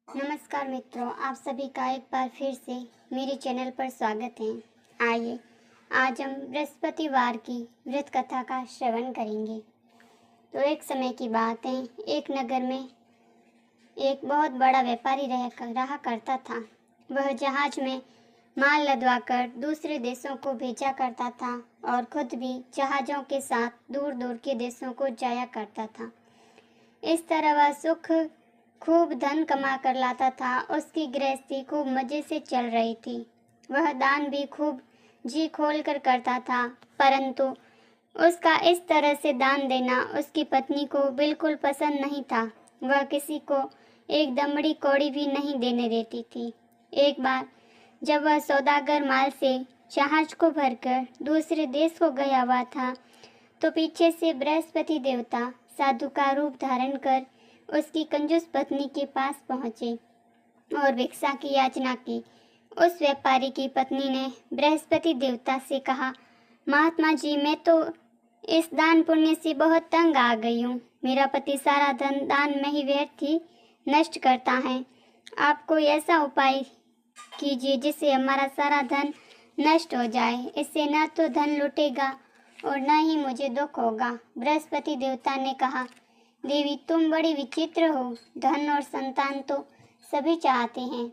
नमस्कार मित्रों, आप सभी का एक बार फिर से मेरे चैनल पर स्वागत है। आइए आज हम बृहस्पतिवार की व्रत कथा का श्रवण करेंगे। तो एक समय की बात है, एक नगर में एक बहुत बड़ा व्यापारी रहा करता था। वह जहाज में माल लदवाकर दूसरे देशों को भेजा करता था और खुद भी जहाज़ों के साथ दूर दूर के देशों को जाया करता था। इस तरह वह खूब धन कमा कर लाता था। उसकी गृहस्थी खूब मज़े से चल रही थी। वह दान भी खूब जी खोल कर करता था, परंतु उसका इस तरह से दान देना उसकी पत्नी को बिल्कुल पसंद नहीं था। वह किसी को एक दमड़ी कौड़ी भी नहीं देने देती थी। एक बार जब वह सौदागर माल से जहाज को भरकर दूसरे देश को गया हुआ था, तो पीछे से बृहस्पति देवता साधु का रूप धारण कर उसकी कंजूस पत्नी के पास पहुँचे और भिक्षा की याचना की। उस व्यापारी की पत्नी ने बृहस्पति देवता से कहा, महात्मा जी, मैं तो इस दान पुण्य से बहुत तंग आ गई हूँ। मेरा पति सारा धन दान में ही व्यर्थ ही नष्ट करता है। आप कोई ऐसा उपाय कीजिए जिससे हमारा सारा धन नष्ट हो जाए। इससे न तो धन लुटेगा और न ही मुझे दुख होगा। बृहस्पति देवता ने कहा, देवी, तुम बड़ी विचित्र हो। धन और संतान तो सभी चाहते हैं।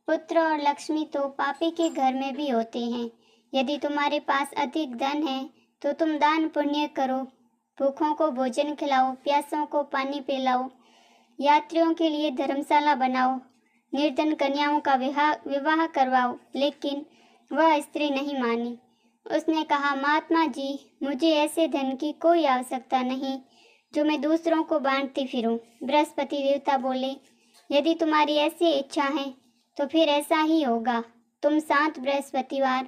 पुत्र और लक्ष्मी तो पापी के घर में भी होते हैं। यदि तुम्हारे पास अधिक धन है तो तुम दान पुण्य करो, भूखों को भोजन खिलाओ, प्यासों को पानी पिलाओ, यात्रियों के लिए धर्मशाला बनाओ, निर्धन कन्याओं का विवाह करवाओ। लेकिन वह स्त्री नहीं मानी। उसने कहा, महात्मा जी, मुझे ऐसे धन की कोई आवश्यकता नहीं जो मैं दूसरों को बांटती फिरूं। बृहस्पति देवता बोले, यदि तुम्हारी ऐसी इच्छा है तो फिर ऐसा ही होगा। तुम 7 बृहस्पतिवार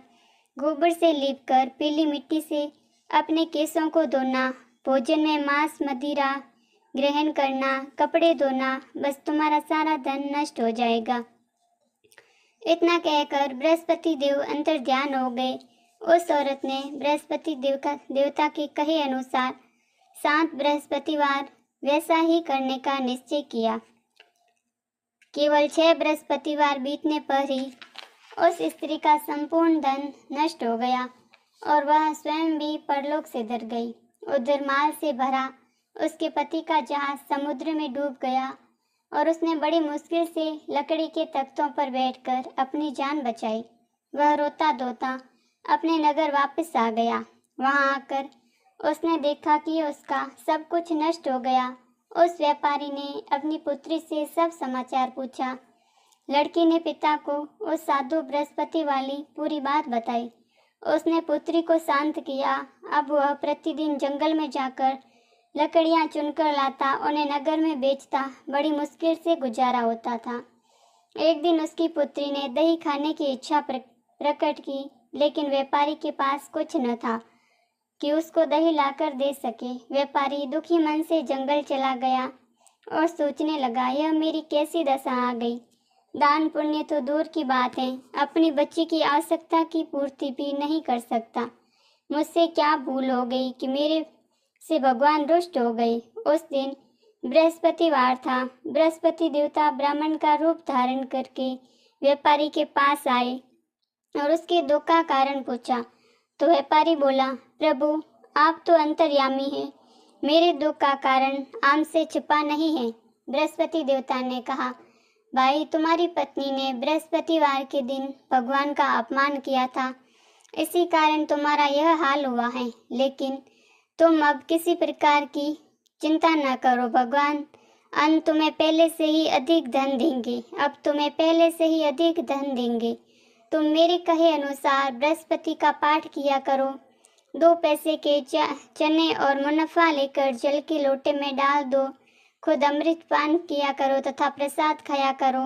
गोबर से लीपकर पीली मिट्टी से अपने केसों को धोना, भोजन में मांस मदिरा ग्रहण करना, कपड़े धोना, बस तुम्हारा सारा धन नष्ट हो जाएगा। इतना कहकर बृहस्पति देव अंतर्ध्यान हो गए। उस औरत ने बृहस्पति देवता के कहे अनुसार 7 बृहस्पतिवार वैसा ही करने का निश्चय किया। केवल 6 बृहस्पतिवार बीतने पर ही उस स्त्री का संपूर्ण धन नष्ट हो गया और वह स्वयं भी परलोक से डर गई। उधर माल से भरा उसके पति का जहाज समुद्र में डूब गया और उसने बड़ी मुश्किल से लकड़ी के तख्तों पर बैठकर अपनी जान बचाई। वह रोता धोता अपने नगर वापस आ गया। वहां आकर उसने देखा कि उसका सब कुछ नष्ट हो गया। उस व्यापारी ने अपनी पुत्री से सब समाचार पूछा। लड़की ने पिता को उस साधु बृहस्पति वाली पूरी बात बताई। उसने पुत्री को शांत किया। अब वह प्रतिदिन जंगल में जाकर लकड़ियां चुनकर लाता, उन्हें नगर में बेचता। बड़ी मुश्किल से गुजारा होता था। एक दिन उसकी पुत्री ने दही खाने की इच्छा प्रकट की, लेकिन व्यापारी के पास कुछ न था कि उसको दही लाकर दे सके। व्यापारी दुखी मन से जंगल चला गया और सोचने लगा, यह मेरी कैसी दशा आ गई। दान पुण्य तो दूर की बात है, अपनी बच्ची की आवश्यकता की पूर्ति भी नहीं कर सकता। मुझसे क्या भूल हो गई कि मेरे से भगवान रुष्ट हो गए। उस दिन बृहस्पतिवार था। बृहस्पति देवता ब्राह्मण का रूप धारण करके व्यापारी के पास आए और उसके दुख का कारण पूछा। तो व्यापारी बोला, प्रभु, आप तो अंतर्यामी हैं, मेरे दुख का कारण आपसे छिपा नहीं है। बृहस्पति देवता ने कहा, भाई, तुम्हारी पत्नी ने बृहस्पतिवार के दिन भगवान का अपमान किया था, इसी कारण तुम्हारा यह हाल हुआ है। लेकिन तुम अब किसी प्रकार की चिंता न करो, भगवान अंत तुम्हें पहले से ही अधिक धन देंगे। अब तुम्हें पहले से ही अधिक धन देंगे। तुम मेरे कहे अनुसार बृहस्पति का पाठ किया करो। 2 पैसे के चने और मुनाफा लेकर जल के लोटे में डाल दो। खुद अमृत पान किया करो तथा प्रसाद खाया करो,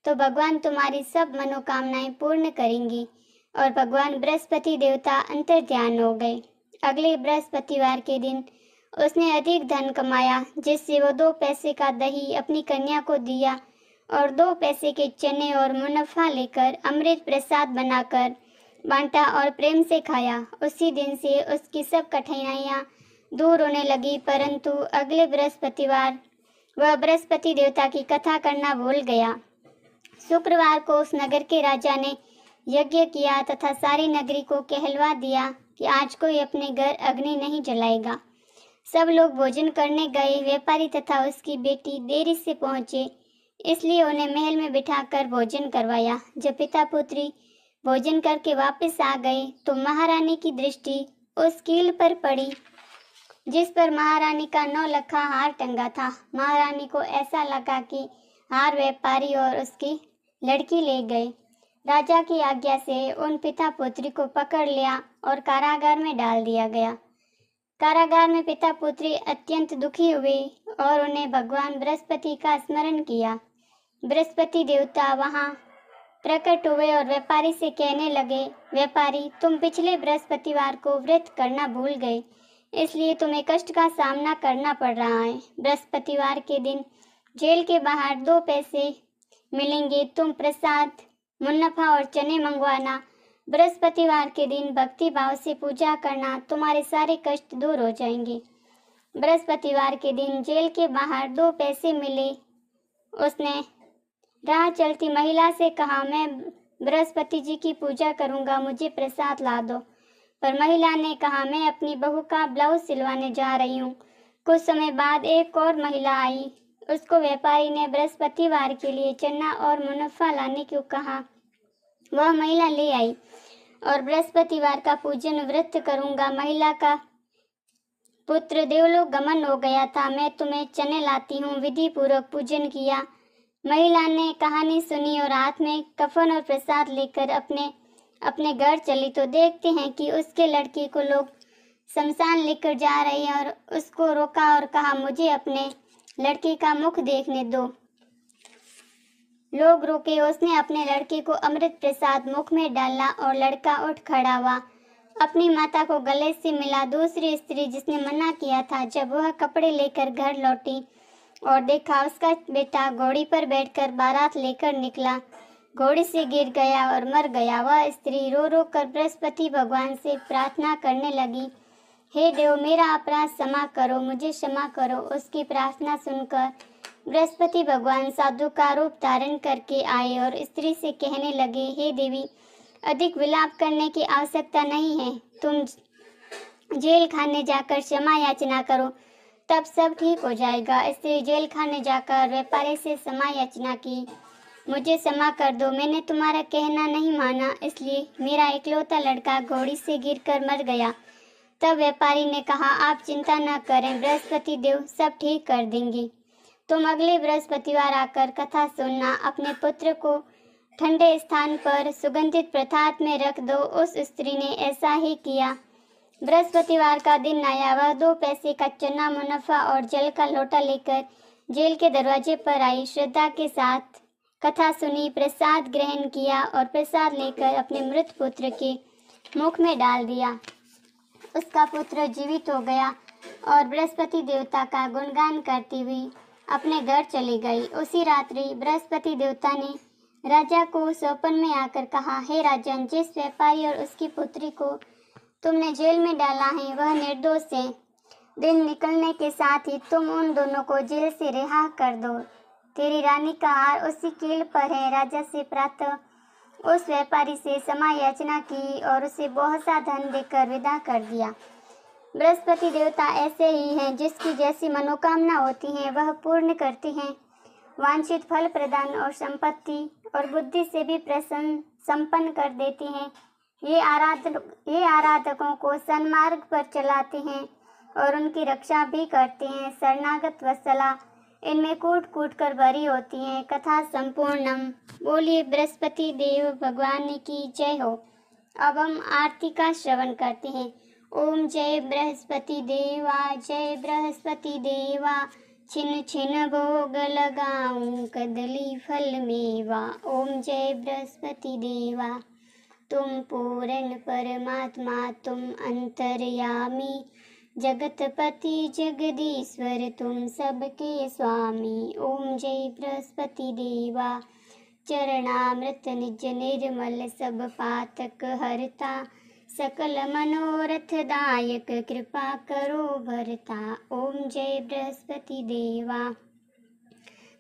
तो भगवान तुम्हारी सब मनोकामनाएं पूर्ण करेंगी। और भगवान बृहस्पति देवता अंतर्ध्यान हो गए। अगले बृहस्पतिवार के दिन उसने अधिक धन कमाया, जिससे वो 2 पैसे का दही अपनी कन्या को दिया और 2 पैसे के चने और मुनाफा लेकर अमृत प्रसाद बनाकर बांटा और प्रेम से खाया। उसी दिन से उसकी सब कठिनाइयाँ दूर होने लगी। परंतु अगले बृहस्पतिवार वह बृहस्पति देवता की कथा करना भूल गया। शुक्रवार को उस नगर के राजा ने यज्ञ किया तथा सारी नगरी को कहलवा दिया कि आज कोई अपने घर अग्नि नहीं जलाएगा। सब लोग भोजन करने गए। व्यापारी तथा उसकी बेटी देरी से पहुंचे, इसलिए उन्हें महल में बिठाकर भोजन करवाया। जब पिता पुत्री भोजन करके वापस आ गए तो महारानी की दृष्टि उस कील पर पड़ी जिस पर महारानी का 9 लखा हार टंगा था। महारानी को ऐसा लगा कि हार व्यापारी और उसकी लड़की ले गए। राजा की आज्ञा से उन पिता पुत्री को पकड़ लिया और कारागार में डाल दिया गया। कारागार में पिता पुत्री अत्यंत दुखी हुए और उन्हें भगवान बृहस्पति का स्मरण किया। बृहस्पति देवता वहां प्रकट हुए और व्यापारी से कहने लगे, व्यापारी, तुम पिछले बृहस्पतिवार को व्रत करना भूल गए, इसलिए तुम्हें कष्ट का सामना करना पड़ रहा है। बृहस्पतिवार के दिन जेल के बाहर 2 पैसे मिलेंगे, तुम प्रसाद, मुनाफा और चने मंगवाना। बृहस्पतिवार के दिन भक्ति भाव से पूजा करना, तुम्हारे सारे कष्ट दूर हो जाएंगे। बृहस्पतिवार के दिन जेल के बाहर 2 पैसे मिले। उसने राह चलती महिला से कहा, मैं बृहस्पति जी की पूजा करूंगा, मुझे प्रसाद ला दो। पर महिला ने कहा, मैं अपनी बहू का ब्लाउज सिलवाने जा रही हूँ। कुछ समय बाद एक और महिला आई। उसको व्यापारी ने बृहस्पतिवार के लिए चना और मुनाफा लाने को कहा। वह महिला ले आई और बृहस्पतिवार का पूजन व्रत करूंगा। महिला का पुत्र देवलोक गमन हो गया था। मैं तुम्हें चने लाती हूँ। विधि पूर्वक पूजन किया। महिला ने कहानी सुनी और हाथ में कफन और प्रसाद लेकर अपने घर चली तो देखते हैं कि उसके लड़के को लोग शमशान लेकर जा रहे हैं और उसको रोका और कहा, मुझे अपने लड़के का मुख देखने दो। लोग रुके। उसने अपने लड़के को अमृत प्रसाद मुख में डाला और लड़का उठ खड़ा हुआ। अपनी माता को गले से मिला। दूसरी स्त्री जिसने मना किया था, जब वह कपड़े लेकर घर लौटी और देखा उसका बेटा घोड़ी पर बैठकर बारात लेकर निकला, घोड़ी से गिर गया और मर गया। वह स्त्री रो रो कर बृहस्पति भगवान से प्रार्थना करने लगी, हे देव, मेरा अपराध क्षमा करो, मुझे क्षमा करो। उसकी प्रार्थना सुनकर बृहस्पति भगवान साधु का रूप धारण करके आए और स्त्री से कहने लगे, हे देवी, अधिक विलाप करने की आवश्यकता नहीं है। तुम जेल खाने जाकर क्षमा याचना करो, तब सब ठीक हो जाएगा। स्त्री जेल खाने जाकर व्यापारी से क्षमा याचना की, मुझे क्षमा कर दो, मैंने तुम्हारा कहना नहीं माना, इसलिए मेरा इकलौता लड़का घोड़ी से गिरकर मर गया। तब व्यापारी ने कहा, आप चिंता न करें, बृहस्पति देव सब ठीक कर देंगे। तुम अगले बृहस्पतिवार आकर कथा सुनना। अपने पुत्र को ठंडे स्थान पर सुगंधित प्रसाद में रख दो। उस स्त्री ने ऐसा ही किया। बृहस्पतिवार का दिन आया। वह 2 पैसे का चना, मुनाफा और जल का लोटा लेकर जेल के दरवाजे पर आई। श्रद्धा के साथ कथा सुनी, प्रसाद ग्रहण किया और प्रसाद लेकर अपने मृत पुत्र के मुख में डाल दिया। उसका पुत्र जीवित हो गया और बृहस्पति देवता का गुणगान करती हुई अपने घर चली गई। उसी रात्रि बृहस्पति देवता ने राजा को स्वप्न में आकर कहा, हे राजन, जिस व्यापारी और उसकी पुत्री को तुमने जेल में डाला है वह निर्दोष है। दिन निकलने के साथ ही तुम उन दोनों को जेल से रिहा कर दो। तेरी रानी का हार उसी कील पर है। राजा से प्रातः उस व्यापारी से क्षमा याचना की और उसे बहुत सा धन देकर विदा कर दिया। बृहस्पति देवता ऐसे ही हैं, जिसकी जैसी मनोकामना होती है वह पूर्ण करते हैं। वांछित फल प्रदान और संपत्ति और बुद्धि से भी प्रसन्न संपन्न कर देते हैं। ये आराधकों को सन्मार्ग पर चलाते हैं और उनकी रक्षा भी करते हैं। शरणागत वत्सला इनमें कूट कूट कर भरी होती हैं। कथा संपूर्णम। बोलिए बृहस्पति देव भगवान की जय हो। अब हम आरती का श्रवण करते हैं। ओम जय बृहस्पति देवा, जय बृहस्पति देवा, छिन छिन भोग लगाऊं कदली फल मेवा। ओम जय बृहस्पति देवा, तुम पूर्ण परमात्मा, तुम अंतर्यामी, जगतपति जगदीश्वर, तुम सबके स्वामी। ओम जय बृहस्पति देवा, चरणामृत निज निर्मल, सब पातक हरता, सकल मनोरथ दायक, कृपा करो भरता। ओम जय बृहस्पति देवा,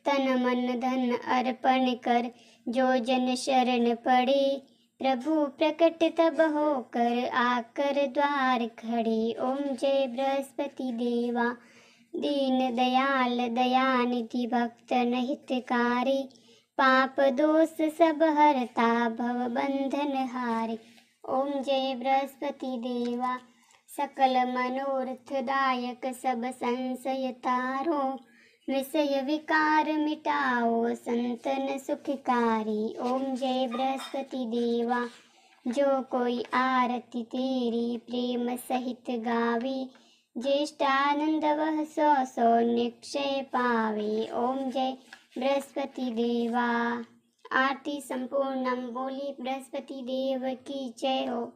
तन मन धन अर्पण कर, जो जन शरण पड़े, प्रभु प्रकट तब होकर आकर द्वार खड़े। ओम जय बृहस्पति देवा, दीन दयाल दयानिधि भक्तन हितकारी, पाप दोष सब हरता भव बंधन हारे। ओम जय बृहस्पति देवा, सकल मनोरथ दायक सब संशय तारो, विषय विकार मिटाओ संतन सुखकारी। ओम जय बृहस्पति देवा, जो कोई आरती तेरी प्रेम सहित गावे, ज्येष्ठानंद वह सौ सौ निक्षय पावे। ओम जय बृहस्पति देवा। आरती संपूर्णम। बोली बृहस्पति देव की जय हो।